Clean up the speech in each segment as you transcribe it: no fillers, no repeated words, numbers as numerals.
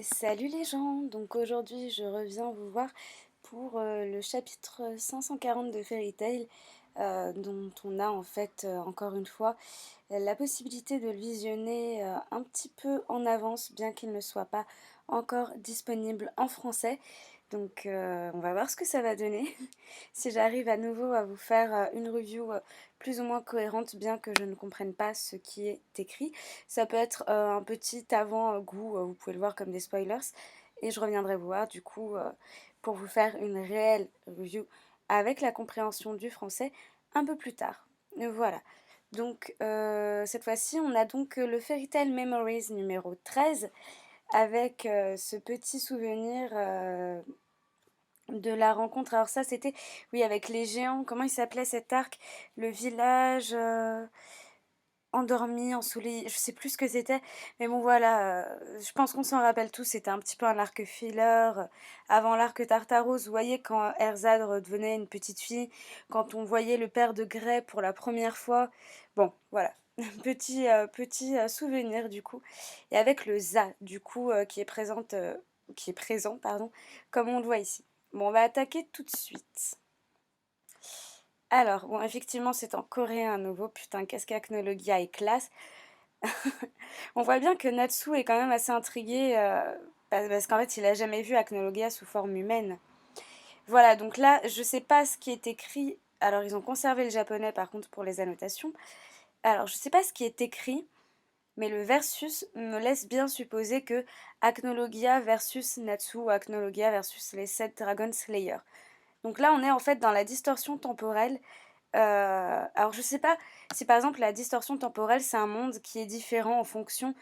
Salut les gens, donc aujourd'hui je reviens vous voir pour le chapitre 540 de Fairy Tail, dont on a en fait encore une fois la possibilité de le visionner un petit peu en avance, bien qu'il ne soit pas encore disponible en français. Donc on va voir ce que ça va donner, si j'arrive à nouveau à vous faire une review plus ou moins cohérente, bien que je ne comprenne pas ce qui est écrit. Ça peut être un petit avant-goût, vous pouvez le voir comme des spoilers, et je reviendrai vous voir du coup pour vous faire une réelle review avec la compréhension du français un peu plus tard. Voilà. Donc cette fois-ci, on a donc le Fairy Tail Memories numéro 13 avec ce petit souvenir de la rencontre. Alors ça, c'était, oui, avec les géants. Comment il s'appelait cet arc? Le village endormi, ensoleillé. Je sais plus ce que c'était. Mais bon, voilà. Je pense qu'on s'en rappelle tous. C'était un petit peu un arc filler. Avant l'arc Tartaros, vous voyez, quand Erzad redevenait une petite fille. Quand on voyait le père de Grey pour la première fois. Bon, voilà. Petit souvenir du coup. Et avec le Za, du coup, qui est présent, pardon, comme on le voit ici. Bon, on va attaquer tout de suite. Alors, bon, effectivement, c'est en coréen à nouveau. Putain, qu'est-ce qu'Acnologia est classe. On voit bien que Natsu est quand même assez intrigué parce qu'en fait, il a jamais vu Acnologia sous forme humaine. Voilà, donc là, je sais pas ce qui est écrit. Alors, ils ont conservé le japonais par contre pour les annotations. Alors, je sais pas ce qui est écrit, mais le versus me laisse bien supposer que Acnologia versus Natsu ou Acnologia versus les 7 Dragon Slayer. Donc là, on est en fait dans la distorsion temporelle. Alors, je sais pas si par exemple la distorsion temporelle, c'est un monde qui est différent en fonction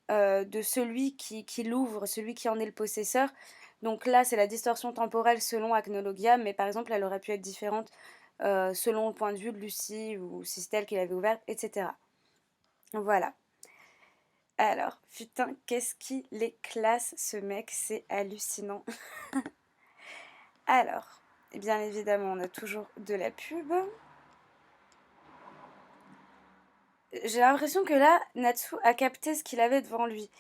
de celui qui l'ouvre, celui qui en est le possesseur. Donc là, c'est la distorsion temporelle selon Acnologia, mais par exemple, elle aurait pu être différente selon le point de vue de Lucie, ou si c'est elle qui l'avait ouverte, etc. Voilà. Alors, putain, qu'est-ce qu'il est classe, ce mec, c'est hallucinant. Alors, bien évidemment, on a toujours de la pub. J'ai l'impression que là, Natsu a capté ce qu'il avait devant lui.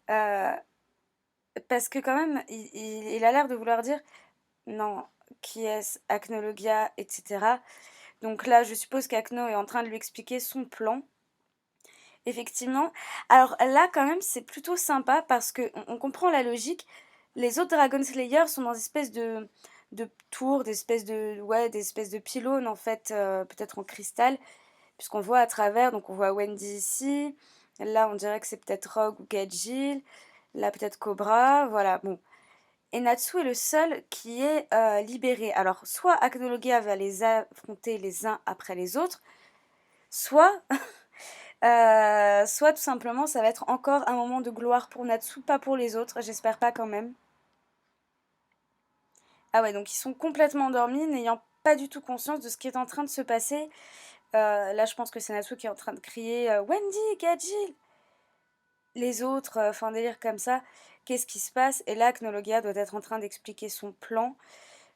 Euh, Parce que quand même, il a l'air de vouloir dire, non, qui est-ce, Acnologia, etc. Donc là, je suppose qu'Acno est en train de lui expliquer son plan. Effectivement. Alors là, quand même, c'est plutôt sympa parce que on comprend la logique. Les autres Dragon Slayer sont dans des espèces de tours, des espèces de, ouais, des espèces de pylônes, en fait, peut-être en cristal, puisqu'on voit à travers, donc on voit Wendy ici. Là, on dirait que c'est peut-être Rogue ou Gajil. Là, peut-être Cobra. Voilà, bon. Et Natsu est le seul qui est libéré. Alors, soit Acnologia va les affronter les uns après les autres, soit, soit tout simplement ça va être encore un moment de gloire pour Natsu, pas pour les autres. J'espère pas quand même. Ah ouais, donc ils sont complètement endormis, n'ayant pas du tout conscience de ce qui est en train de se passer. Là, je pense que c'est Natsu qui est en train de crier Wendy, Gajil. Les autres, enfin délire comme ça. Qu'est-ce qui se passe? Et là, Acnologia doit être en train d'expliquer son plan.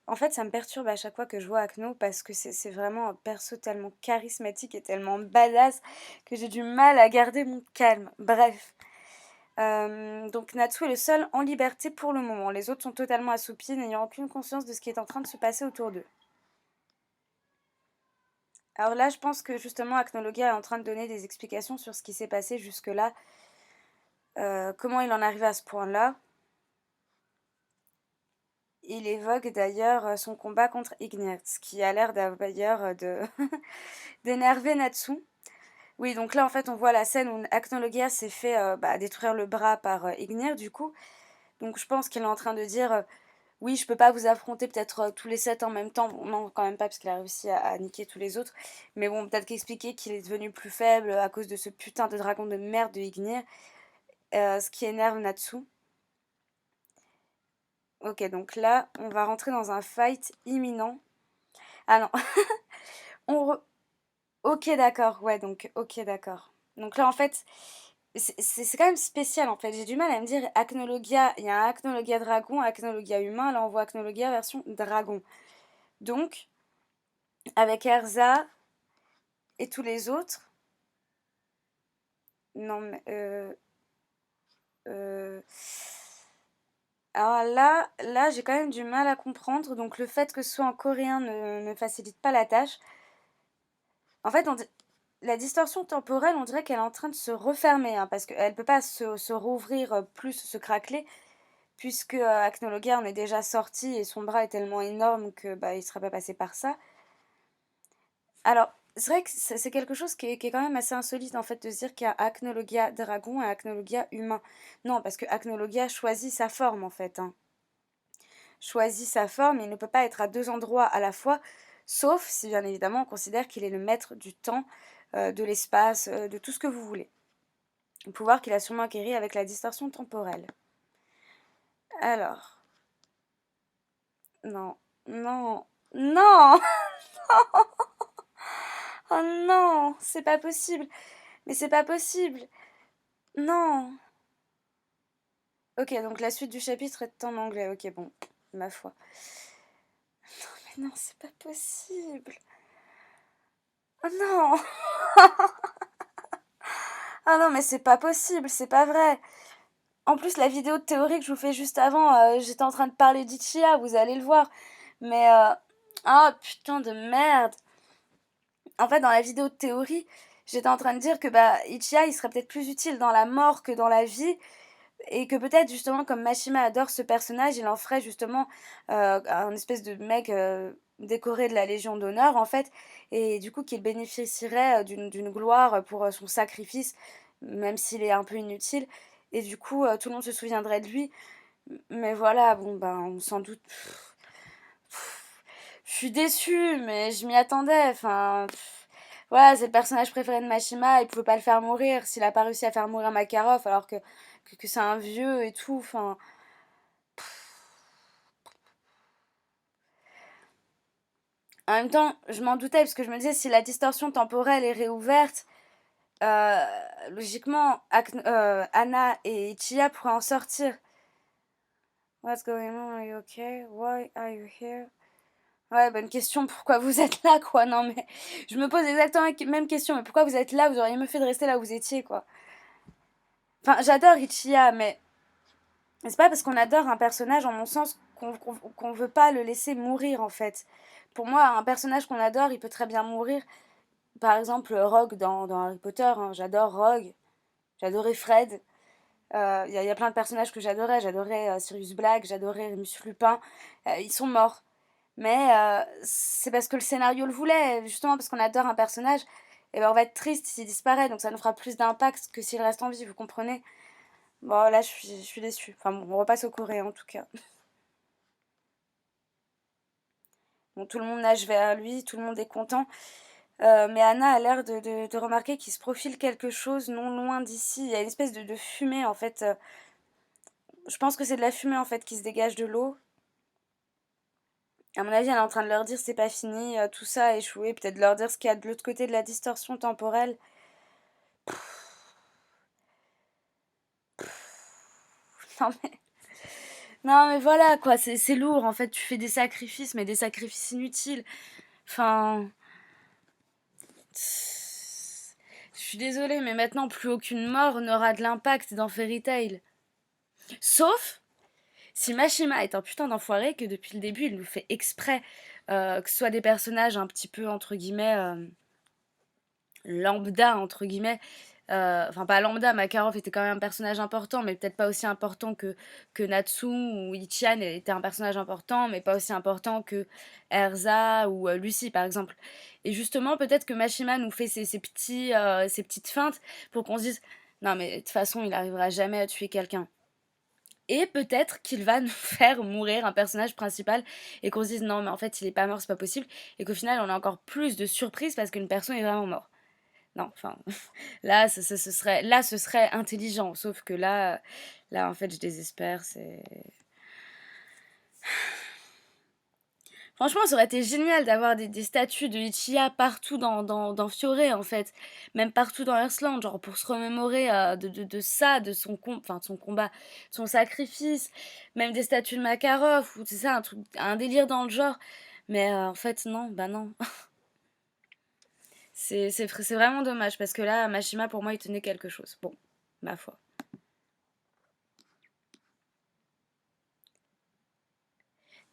En fait, ça me perturbe à chaque fois que je vois Akno parce que c'est vraiment un perso tellement charismatique et tellement badass que j'ai du mal à garder mon calme. Bref. Donc Natsu est le seul en liberté pour le moment. Les autres sont totalement assoupis, n'ayant aucune conscience de ce qui est en train de se passer autour d'eux. Alors là, je pense que justement Acnologia est en train de donner des explications sur ce qui s'est passé jusque-là. Comment il en arrive à ce point-là. Il évoque d'ailleurs son combat contre Ignir, ce qui a l'air d'ailleurs d'énerver Natsu. Oui, donc là en fait on voit la scène où Acnologia s'est fait détruire le bras par Ignir du coup. Donc je pense qu'il est en train de dire oui, je peux pas vous affronter peut-être tous les 7 en même temps. Bon, non, quand même pas parce qu'il a réussi à niquer tous les autres. Mais bon, peut-être qu'expliquer qu'il est devenu plus faible à cause de ce putain de dragon de merde de Ignir. Ce qui énerve Natsu. Ok, donc là, on va rentrer dans un fight imminent. Ah non, on re- ok d'accord, ouais donc ok d'accord. Donc là en fait, c'est quand même spécial en fait. J'ai du mal à me dire Acnologia, il y a un Acnologia dragon, Acnologia humain, là on voit Acnologia version dragon. Donc, avec Erza et tous les autres, non mais euh, Alors là, j'ai quand même du mal à comprendre. Donc le fait que ce soit en coréen ne facilite pas la tâche. En fait, la distorsion temporelle, on dirait qu'elle est en train de se refermer, hein, parce qu'elle ne peut pas se rouvrir plus, se craqueler, puisque Acnologia en est déjà sorti et son bras est tellement énorme que bah, il ne serait pas passé par ça. Alors, c'est vrai que c'est quelque chose qui est quand même assez insolite en fait de se dire qu'il y a Acnologia dragon et Acnologia humain. Non, parce que Acnologia choisit sa forme en fait, hein. Choisit sa forme, il ne peut pas être à deux endroits à la fois, sauf si bien évidemment on considère qu'il est le maître du temps, de l'espace, de tout ce que vous voulez. Un pouvoir qu'il a sûrement acquéri avec la distorsion temporelle. Alors, non, non, non, oh non, c'est pas possible, mais c'est pas possible, non. Ok, donc la suite du chapitre est en anglais, ok, bon, ma foi. Mais non, c'est pas possible. Oh non, ah non, mais c'est pas possible, c'est pas vrai. En plus, la vidéo de théorie que je vous fais juste avant, j'étais en train de parler d'Ichiya, vous allez le voir. Mais, ah putain de merde. En fait, dans la vidéo de théorie, j'étais en train de dire que bah, Ichiya, il serait peut-être plus utile dans la mort que dans la vie. Et que peut-être, justement, comme Mashima adore ce personnage, il en ferait justement un espèce de mec décoré de la Légion d'honneur, en fait. Et du coup, qu'il bénéficierait d'une gloire pour son sacrifice, même s'il est un peu inutile. Et du coup, tout le monde se souviendrait de lui. Mais voilà, bon, ben, on s'en doute. Je suis déçue, mais je m'y attendais. Enfin, voilà, c'est le personnage préféré de Mashima. Il pouvait pas le faire mourir s'il a pas réussi à faire mourir Makarov, alors que c'est un vieux et tout. Enfin, en même temps, je m'en doutais parce que je me disais si la distorsion temporelle est réouverte, euh, logiquement, Anna et Ichiya pourraient en sortir. What's going on? Are you okay? Why are you here? Ouais, bonne question. Pourquoi vous êtes là, quoi? Non, mais je me pose exactement la même question. Mais pourquoi vous êtes là? Vous auriez mieux fait de rester là où vous étiez, quoi. Enfin, j'adore Ichiya, mais c'est pas parce qu'on adore un personnage, en mon sens, qu'on veut pas le laisser mourir, en fait. Pour moi, un personnage qu'on adore, il peut très bien mourir. Par exemple, Rogue dans Harry Potter, hein. J'adore Rogue. J'adorais Fred. Y a plein de personnages que j'adorais. J'adorais Sirius Black, j'adorais Remus Lupin. Ils sont morts. Mais c'est parce que le scénario le voulait, justement parce qu'on adore un personnage, et ben on va être triste s'il disparaît, donc ça nous fera plus d'impact que s'il reste en vie, vous comprenez? Bon, là, je suis déçue. Enfin bon, on repasse au coréen en tout cas. Bon, tout le monde nage vers lui, tout le monde est content. Mais Anna a l'air de remarquer qu'il se profile quelque chose non loin d'ici. Il y a une espèce de fumée en fait. Je pense que c'est de la fumée en fait qui se dégage de l'eau. À mon avis, elle est en train de leur dire c'est pas fini, tout ça a échoué. Peut-être de leur dire ce qu'il y a de l'autre côté de la distorsion temporelle. Non mais, non mais voilà quoi, c'est lourd en fait. Tu fais des sacrifices, mais des sacrifices inutiles. Enfin. Je suis désolée, mais maintenant plus aucune mort n'aura de l'impact dans Fairy Tail. Sauf si Mashima est un putain d'enfoiré que depuis le début il nous fait exprès que ce soit des personnages un petit peu entre guillemets lambda entre guillemets. Enfin pas lambda, Makarov était quand même un personnage important, mais peut-être pas aussi important que Natsu ou Ichan était un personnage important, mais pas aussi important que Erza ou Lucy par exemple. Et justement peut-être que Mashima nous fait ces petites feintes pour qu'on se dise non mais de toute façon il arrivera jamais à tuer quelqu'un. Et peut-être qu'il va nous faire mourir un personnage principal et qu'on se dise non mais en fait il est pas mort, c'est pas possible. Et qu'au final on a encore plus de surprises parce qu'une personne est vraiment morte. Non, enfin, là, ce serait intelligent. Sauf que là, en fait, je désespère. Franchement, ça aurait été génial d'avoir des statues de Ichiya partout dans Fioré, en fait. Même partout dans Earthland, genre pour se remémorer de ça, enfin, de son combat, de son sacrifice. Même des statues de Makarov, ou c'est ça, un délire dans le genre. Mais en fait, non, bah non. C'est vraiment dommage, parce que là, Mashima, pour moi, il tenait quelque chose. Bon, ma foi.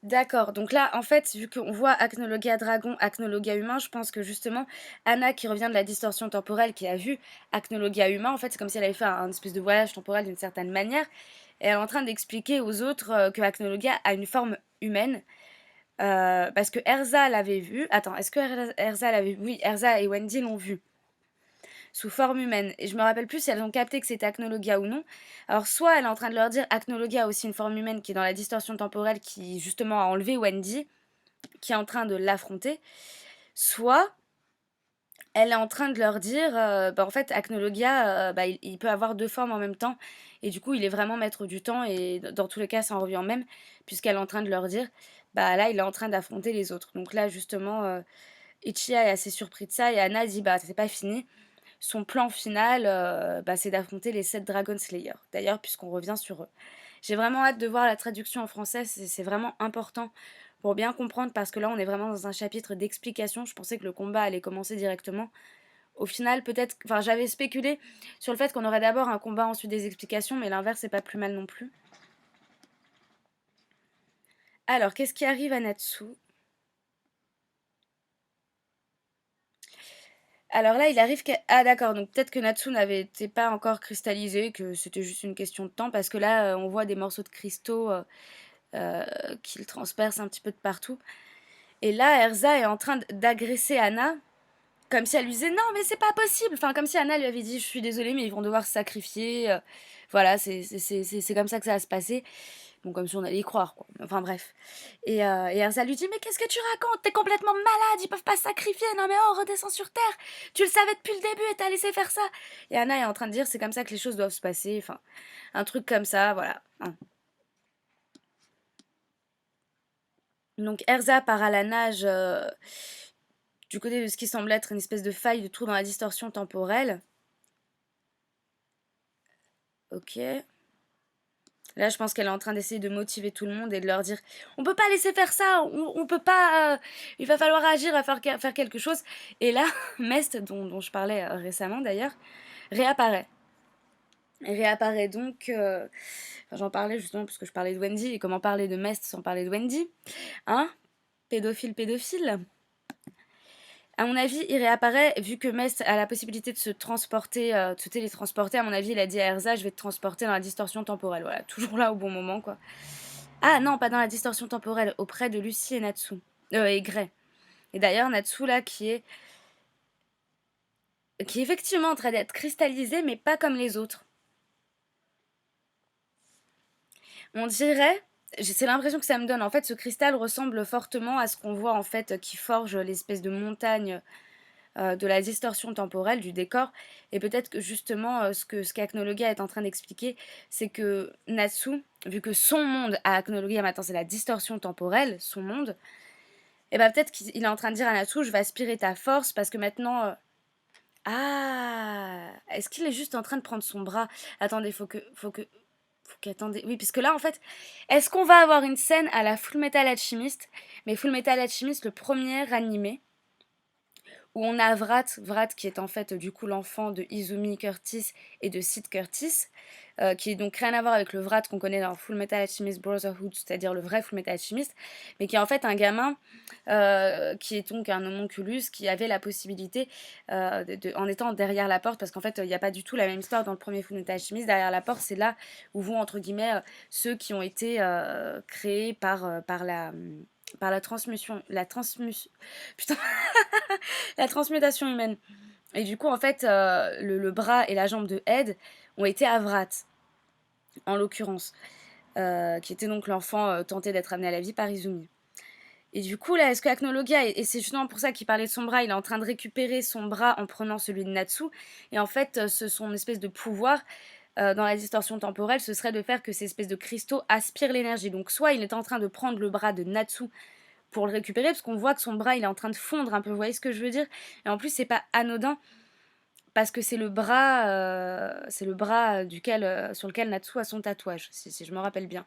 D'accord, donc là, en fait, vu qu'on voit Acnologia dragon, Acnologia humain, je pense que justement, Anna qui revient de la distorsion temporelle, qui a vu Acnologia humain, en fait, c'est comme si elle avait fait un espèce de voyage temporel d'une certaine manière, et elle est en train d'expliquer aux autres que Acnologia a une forme humaine, parce que Erza l'avait vu. Attends, est-ce que Erza l'avait vu? Oui, Erza et Wendy l'ont vu sous forme humaine. Et je me rappelle plus si elles ont capté que c'était Acnologia ou non. Alors, soit elle est en train de leur dire Acnologia a aussi une forme humaine qui est dans la distorsion temporelle, qui justement a enlevé Wendy, qui est en train de l'affronter, soit elle est en train de leur dire, bah, en fait, Acnologia, bah, il peut avoir deux formes en même temps, et du coup, il est vraiment maître du temps, et dans tous les cas, ça en revient même, puisqu'elle est en train de leur dire, bah là, il est en train d'affronter les autres. Donc là, justement, Ichiya est assez surpris de ça, et Anna dit, bah, c'est pas fini. Son plan final, bah, c'est d'affronter les 7 Dragon Slayers. D'ailleurs, puisqu'on revient sur eux. J'ai vraiment hâte de voir la traduction en français, c'est vraiment important pour bien comprendre, parce que là, on est vraiment dans un chapitre d'explication. Je pensais que le combat allait commencer directement. Au final, peut-être, enfin, j'avais spéculé sur le fait qu'on aurait d'abord un combat, ensuite des explications, mais l'inverse, c'est pas plus mal non plus. Alors, qu'est-ce qui arrive à Natsu? Alors là, il arrive que... Ah d'accord, donc peut-être que Natsu n'avait été pas encore cristallisé, que c'était juste une question de temps, parce que là, on voit des morceaux de cristaux euh, qu'il transperce un petit peu de partout. Et là, Erza est en train d'agresser Anna, comme si elle lui disait non, mais c'est pas possible. Enfin, comme si Anna lui avait dit je suis désolée, mais ils vont devoir se sacrifier. Voilà, c'est comme ça que ça va se passer. Bon, comme si on allait y croire, quoi. Enfin, bref. Et Erza lui dit mais qu'est-ce que tu racontes? T'es complètement malade, ils peuvent pas se sacrifier. Non, mais oh, redescends sur terre. Tu le savais depuis le début et t'as laissé faire ça. Et Anna est en train de dire c'est comme ça que les choses doivent se passer. Enfin, un truc comme ça, voilà. Hein. Donc Erza part à la nage du côté de ce qui semble être une espèce de faille de trou dans la distorsion temporelle. Ok. Là, je pense qu'elle est en train d'essayer de motiver tout le monde et de leur dire on peut pas laisser faire ça, on peut pas. Il va falloir agir, il va falloir faire quelque chose. Et là, Mest, dont je parlais récemment d'ailleurs, réapparaît. Et réapparaît donc. Enfin, j'en parlais justement parce que je parlais de Wendy, et comment parler de Mest sans parler de Wendy? Hein? Pédophile, pédophile. À mon avis, il réapparaît, vu que Mest a la possibilité de se transporter, de se télétransporter. À mon avis, il a dit à Erza je vais te transporter dans la distorsion temporelle. Voilà, toujours là au bon moment, quoi. Ah non, pas dans la distorsion temporelle, auprès de Lucie et Natsu. Et Grey. Et d'ailleurs, Natsu, là, qui est effectivement en train d'être cristallisé, mais pas comme les autres. On dirait, c'est l'impression que ça me donne, en fait, ce cristal ressemble fortement à ce qu'on voit, en fait, qui forge l'espèce de montagne de la distorsion temporelle du décor. Et peut-être que justement, ce qu'Acnologia est en train d'expliquer, c'est que Natsu, vu que son monde à Acnologia maintenant c'est la distorsion temporelle, son monde, et bah peut-être qu'il est en train de dire à Natsu, je vais aspirer ta force parce que maintenant. Ah, est-ce qu'il est juste en train de prendre son bras? Attendez, faut qu'attendez. Oui, puisque là en fait, est-ce qu'on va avoir une scène à la Full Metal Alchemist, mais Full Metal Alchemist le premier animé, où on a Vrat qui est en fait du coup l'enfant de Izumi Curtis et de Sid Curtis, qui est donc rien à voir avec le Vrat qu'on connaît dans Full Metal Alchemist Brotherhood, c'est-à-dire le vrai Full Metal Alchemist, mais qui est en fait un gamin qui est donc un homunculus qui avait la possibilité, en étant derrière la porte, parce qu'en fait il n'y a pas du tout la même histoire dans le premier Full Metal Alchemist, derrière la porte c'est là où vont entre guillemets ceux qui ont été créés par la transmutation, putain, la transmutation humaine. Et du coup, en fait, le bras et la jambe de Ed ont été à Vrat, en l'occurrence, qui était donc l'enfant tenté d'être amené à la vie par Izumi. Et du coup, là, est-ce que Acnologia, et c'est justement pour ça qu'il parlait de son bras, il est en train de récupérer son bras en prenant celui de Natsu, et en fait, son espèce de pouvoir dans la distorsion temporelle, ce serait de faire que ces espèces de cristaux aspirent l'énergie. Donc, soit il est en train de prendre le bras de Natsu pour le récupérer, parce qu'on voit que son bras, il est en train de fondre un peu, vous voyez ce que je veux dire? Et en plus, c'est pas anodin, parce que c'est le bras sur lequel Natsu a son tatouage, si je me rappelle bien.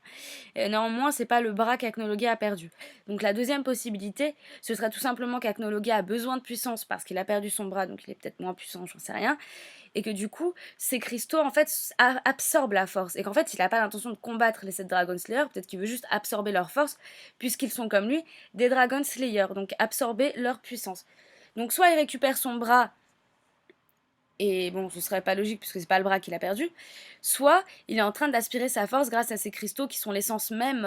Et néanmoins, c'est pas le bras qu'Acnologia a perdu. Donc la deuxième possibilité, ce serait tout simplement qu'Acnologia a besoin de puissance parce qu'il a perdu son bras, donc il est peut-être moins puissant, j'en sais rien. Et que du coup, ces cristaux, en fait, absorbent la force. Et qu'en fait, il n'a pas l'intention de combattre les 7 Dragon Slayers, peut-être qu'il veut juste absorber leur force, puisqu'ils sont comme lui, des Dragon Slayers, donc absorber leur puissance. Donc soit il récupère son bras et bon, ce serait pas logique puisque c'est pas le bras qu'il a perdu, soit il est en train d'aspirer sa force grâce à ces cristaux qui sont l'essence même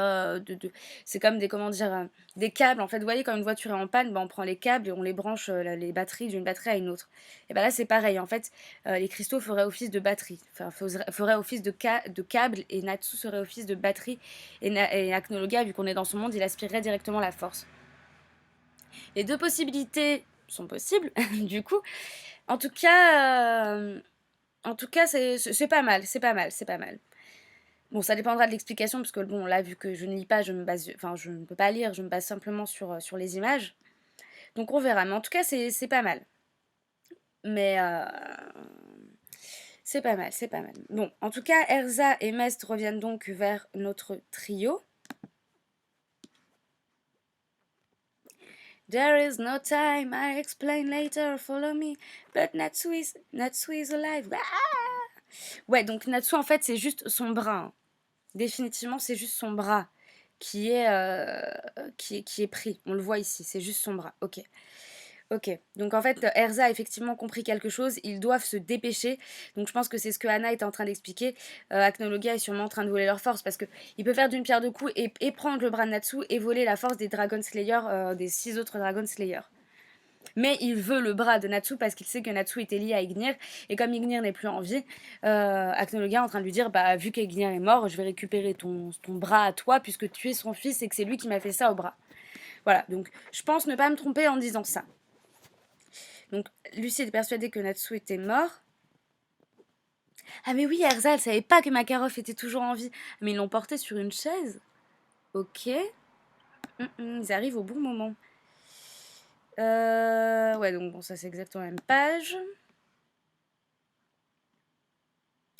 c'est comme des, comment dire, des câbles. En fait, vous voyez, quand une voiture est en panne, ben, on prend les câbles et on les branche, les batteries d'une batterie à une autre. Et ben là, c'est pareil. En fait, les cristaux feraient office de batterie, enfin, feraient office de câble, et Natsu serait office de batterie. Et Acnologa, vu qu'on est dans son monde, il aspirerait directement la force. Les deux possibilités sont possibles, du coup. En tout cas, c'est pas mal, c'est pas mal, c'est pas mal. Bon, ça dépendra de l'explication, parce que bon, là, vu que je ne lis pas, enfin, je ne peux pas lire, je me base simplement sur les images. Donc on verra, mais en tout cas, c'est pas mal. Mais c'est pas mal, c'est pas mal. Bon, en tout cas, Erza et Mest reviennent donc vers notre trio. There is no time, I explain later, follow me. But Natsu is alive. Ah, ouais, donc Natsu, en fait, c'est juste son bras, hein. Définitivement, c'est juste son bras qui est pris. On le voit ici, c'est juste son bras. Ok. Ok. Donc en fait, Erza a effectivement compris quelque chose. Ils doivent se dépêcher. Donc je pense que c'est ce que Anna est en train d'expliquer. Acnologia est sûrement en train de voler leur force parce que il peut faire d'une pierre deux coups et prendre le bras de Natsu et voler la force des Dragon Slayers, des 6 autres Dragon Slayers. Mais il veut le bras de Natsu parce qu'il sait que Natsu était lié à Ignir. Et comme Ignir n'est plus en vie, Acnologia est en train de lui dire, bah vu qu'Ignir est mort, je vais récupérer ton bras à toi puisque tu es son fils et que c'est lui qui m'a fait ça au bras. Voilà, donc je pense ne pas me tromper en disant ça. Donc Lucie est persuadée que Natsu était mort. Ah mais oui, Erza, elle savait pas que Makarov était toujours en vie. Mais ils l'ont porté sur une chaise. Ok. Ils arrivent au bon moment. Ouais, donc bon, ça c'est exactement la même page.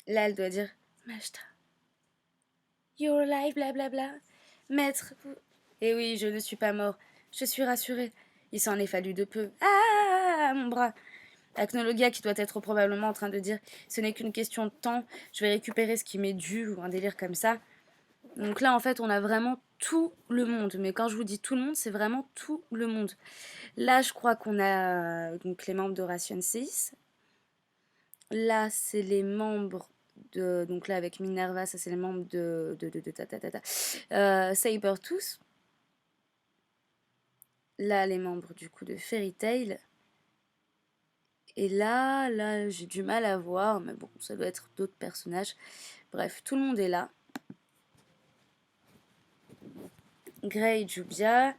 Là, elle doit dire Mashta. You're alive, blablabla. Maître. Eh oui, je ne suis pas mort. Je suis rassurée. Il s'en est fallu de peu. Ah, mon bras. Acnologia qui doit être probablement en train de dire ce n'est qu'une question de temps, je vais récupérer ce qui m'est dû ou un délire comme ça. Donc là, en fait, on a vraiment tout le monde. Mais quand je vous dis tout le monde, c'est vraiment tout le monde. Là, je crois qu'on a donc les membres de Ration 6. Là, c'est les membres de. Donc là, avec Minerva, ça, c'est les membres de Sabertooth. Là, les membres du coup de Fairy Tail. Et là, j'ai du mal à voir, mais bon, ça doit être d'autres personnages. Bref, tout le monde est là. Grey, Jubia.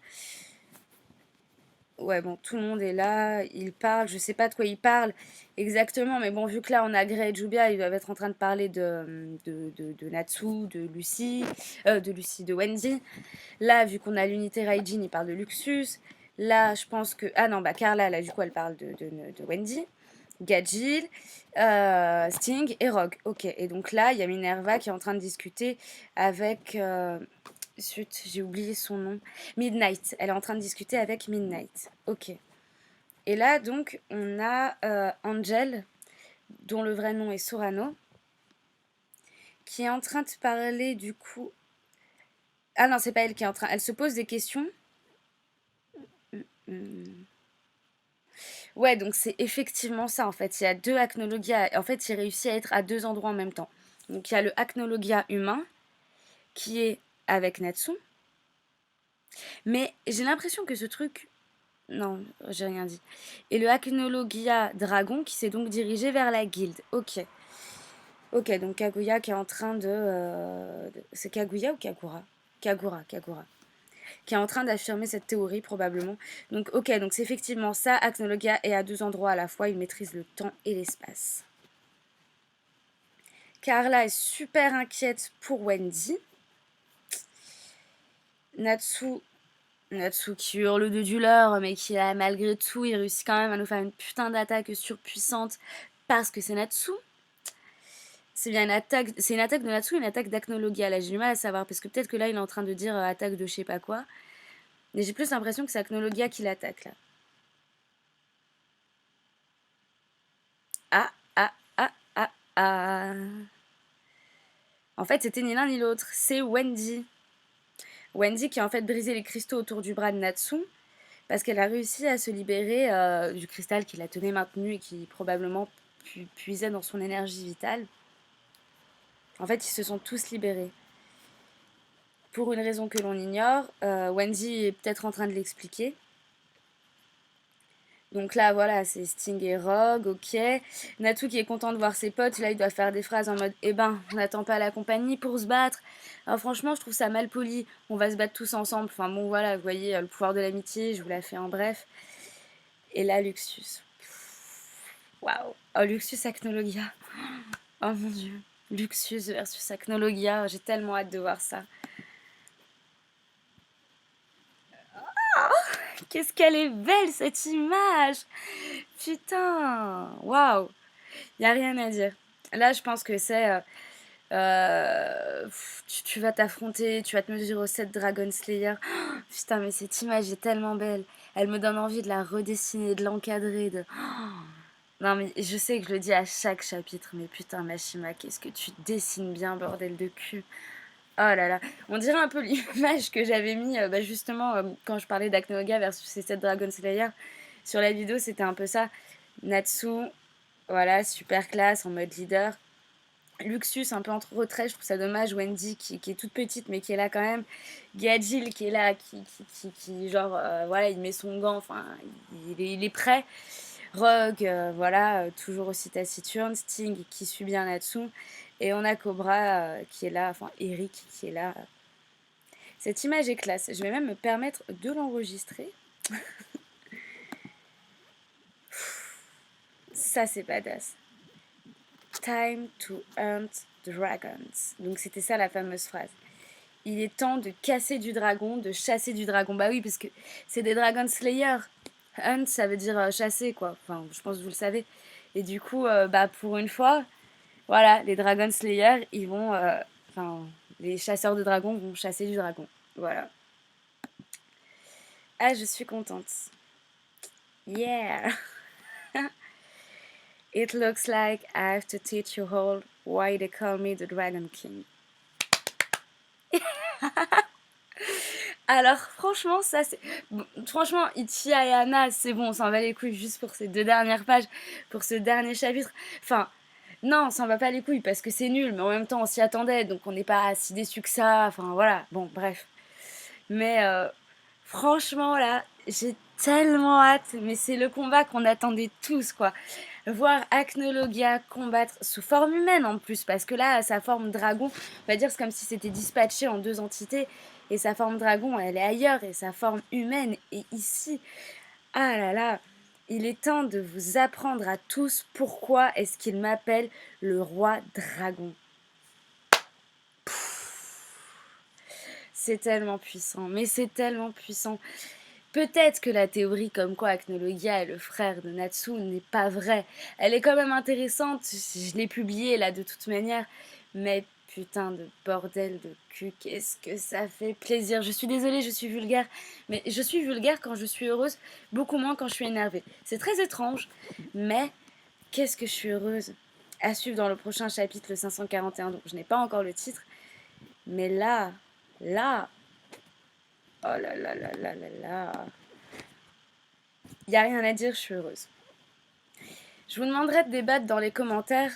Ouais, bon, tout le monde est là. Ils parlent, je sais pas de quoi ils parlent exactement, mais bon, vu que là, on a Grey et Jubia, ils doivent être en train de parler de Natsu, de Wendy. Là, vu qu'on a l'unité Raijin, ils parlent de Luxus. Là, je pense que. Ah non, bah Carla, là, du coup, elle parle de Wendy. Gadjil, Sting et Rogue. Ok, et donc là, il y a Minerva qui est en train de discuter avec. Zut, j'ai oublié son nom. Midnight. Elle est en train de discuter avec Midnight. Ok. Et là, donc, on a Angel, dont le vrai nom est Sorano, qui est en train de parler du coup. Ah non, c'est pas elle qui est en train. Elle se pose des questions. Ouais, donc c'est effectivement ça en fait. Il y a deux Acnologia. En fait, il réussit à être à deux endroits en même temps. Donc il y a le Acnologia humain qui est avec Natsu. Mais j'ai l'impression que ce truc. Non, j'ai rien dit. Et le Acnologia dragon qui s'est donc dirigé vers la guilde. Ok. Ok, donc Kaguya qui est en train c'est Kaguya ou Kagura? Kagura. Qui est en train d'affirmer cette théorie probablement. Donc ok, donc c'est effectivement ça, Acnologia est à deux endroits à la fois, il maîtrise le temps et l'espace. Carla est super inquiète pour Wendy. Natsu qui hurle de douleur, mais qui a malgré tout, il réussit quand même à nous faire une putain d'attaque surpuissante parce que c'est Natsu. C'est bien une attaque, c'est une attaque de Natsu, une attaque d'Acnologia. Là, j'ai du mal à savoir, parce que peut-être que là, il est en train de dire attaque de je sais pas quoi. Mais j'ai plus l'impression que c'est Acnologia qui l'attaque, là. Ah, ah, ah, ah, ah. En fait, c'était ni l'un ni l'autre. C'est Wendy. Wendy qui a en fait brisé les cristaux autour du bras de Natsu, parce qu'elle a réussi à se libérer du cristal qui la tenait maintenue et qui probablement puisait dans son énergie vitale. En fait, ils se sont tous libérés. Pour une raison que l'on ignore, Wendy est peut-être en train de l'expliquer. Donc là, voilà, c'est Sting et Rogue, ok. Natsu qui est content de voir ses potes, là, il doit faire des phrases en mode eh ben, on n'attend pas la compagnie pour se battre. Alors franchement, je trouve ça mal poli. On va se battre tous ensemble. Enfin bon, voilà, vous voyez, le pouvoir de l'amitié, je vous la fais en bref. Et là, Luxus. Waouh. Oh, Luxus Acnologia. Oh mon dieu. Luxus versus Acnologia, j'ai tellement hâte de voir ça. Qu'est-ce qu'elle est belle cette image. Putain. Waouh. Y a rien à dire. Là, je pense que c'est tu vas t'affronter, tu vas te mesurer au 7 Dragon Slayer. Oh, putain, mais cette image est tellement belle. Elle me donne envie de la redessiner, de l'encadrer. Non, mais je sais que je le dis à chaque chapitre, mais putain, Mashima, qu'est-ce que tu dessines bien, bordel de cul. Oh là là, on dirait un peu l'image que j'avais mis justement quand je parlais d'Acnoga versus ces 7 Dragon Slayer. Sur la vidéo, c'était un peu ça. Natsu, voilà, super classe, en mode leader. Luxus un peu entre retrait, je trouve ça dommage. Wendy qui est toute petite mais qui est là quand même. Gadjil qui est là, qui genre, voilà, il met son gant, enfin, il est prêt. Rogue, voilà, toujours aussi taciturne. Sting qui suit bien là-dessous. Et on a Cobra qui est là, enfin Eric qui est là. Cette image est classe. Je vais même me permettre de l'enregistrer. Ça, c'est badass. Time to hunt dragons. Donc c'était ça la fameuse phrase. Il est temps de casser du dragon, de chasser du dragon. Bah oui, parce que c'est des Dragon Slayer. Hunt, ça veut dire chasser, quoi. Enfin, je pense que vous le savez. Et du coup, bah pour une fois, voilà, les Dragon Slayer, ils vont... Enfin, les chasseurs de dragons vont chasser du dragon. Voilà. Ah, je suis contente. Yeah. It looks like I have to teach you all why they call me the Dragon King. Alors franchement, ça c'est... Bon, franchement, Ichi Ayana, c'est bon, on s'en va les couilles juste pour ces 2 dernières pages, pour ce dernier chapitre. Enfin, non, on s'en va pas les couilles parce que c'est nul, mais en même temps on s'y attendait, donc on n'est pas si déçu que ça. Enfin voilà, bon, bref. Mais franchement là, j'ai tellement hâte, mais c'est le combat qu'on attendait tous, quoi. Voir Acnologia combattre sous forme humaine en plus, parce que là, sa forme dragon, on va dire c'est comme si c'était dispatché en 2 entités, et sa forme dragon, elle est ailleurs, et sa forme humaine est ici. Ah là là, il est temps de vous apprendre à tous pourquoi est-ce qu'il m'appelle le roi dragon. C'est tellement puissant, mais c'est tellement puissant. Peut-être que la théorie comme quoi Acnologia est le frère de Natsu n'est pas vraie. Elle est quand même intéressante, je l'ai publiée là de toute manière. Mais putain de bordel de cul, qu'est-ce que ça fait plaisir. Je suis désolée, je suis vulgaire. Mais je suis vulgaire quand je suis heureuse, beaucoup moins quand je suis énervée. C'est très étrange, mais qu'est-ce que je suis heureuse. À suivre dans le prochain chapitre, le 541, donc je n'ai pas encore le titre. Mais là, oh là là là là là là. Il n'y a rien à dire, je suis heureuse. Je vous demanderai de débattre dans les commentaires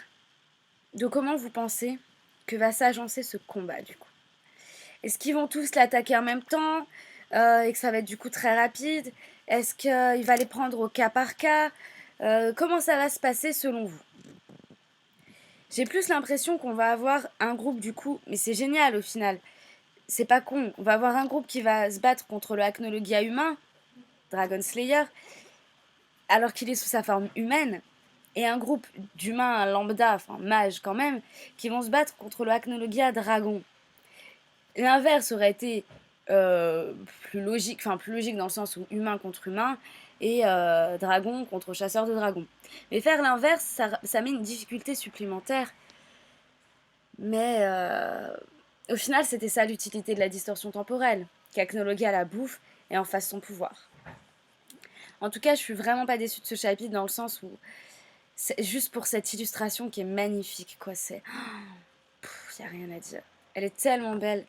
de comment vous pensez que va s'agencer ce combat du coup. Est-ce qu'ils vont tous l'attaquer en même temps et que ça va être du coup très rapide? Est-ce qu'il va les prendre au cas par cas? Comment ça va se passer selon vous? J'ai plus l'impression qu'on va avoir un groupe du coup, mais c'est génial au final. C'est pas con, on va avoir un groupe qui va se battre contre le Acnologia humain, Dragon Slayer, alors qu'il est sous sa forme humaine, et un groupe d'humains lambda, enfin mages quand même, qui vont se battre contre le Acnologia dragon. L'inverse aurait été plus logique dans le sens où humain contre humain, et dragon contre chasseur de dragons. Mais faire l'inverse, ça met une difficulté supplémentaire. Mais au final, c'était ça l'utilité de la distorsion temporelle, qu'Acnologia la bouffe et en fasse son pouvoir. En tout cas, je suis vraiment pas déçue de ce chapitre dans le sens où c'est juste pour cette illustration qui est magnifique, quoi. C'est, y a rien à dire. Elle est tellement belle,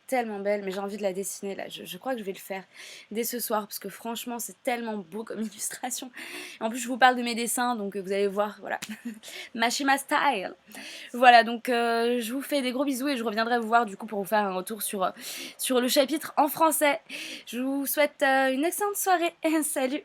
mais j'ai envie de la dessiner là. Je crois que je vais le faire dès ce soir parce que franchement, c'est tellement beau comme illustration. En plus, je vous parle de mes dessins, donc vous allez voir, voilà, Mashima style. Voilà, donc je vous fais des gros bisous et je reviendrai vous voir du coup pour vous faire un retour sur le chapitre en français. Je vous souhaite une excellente soirée. Salut!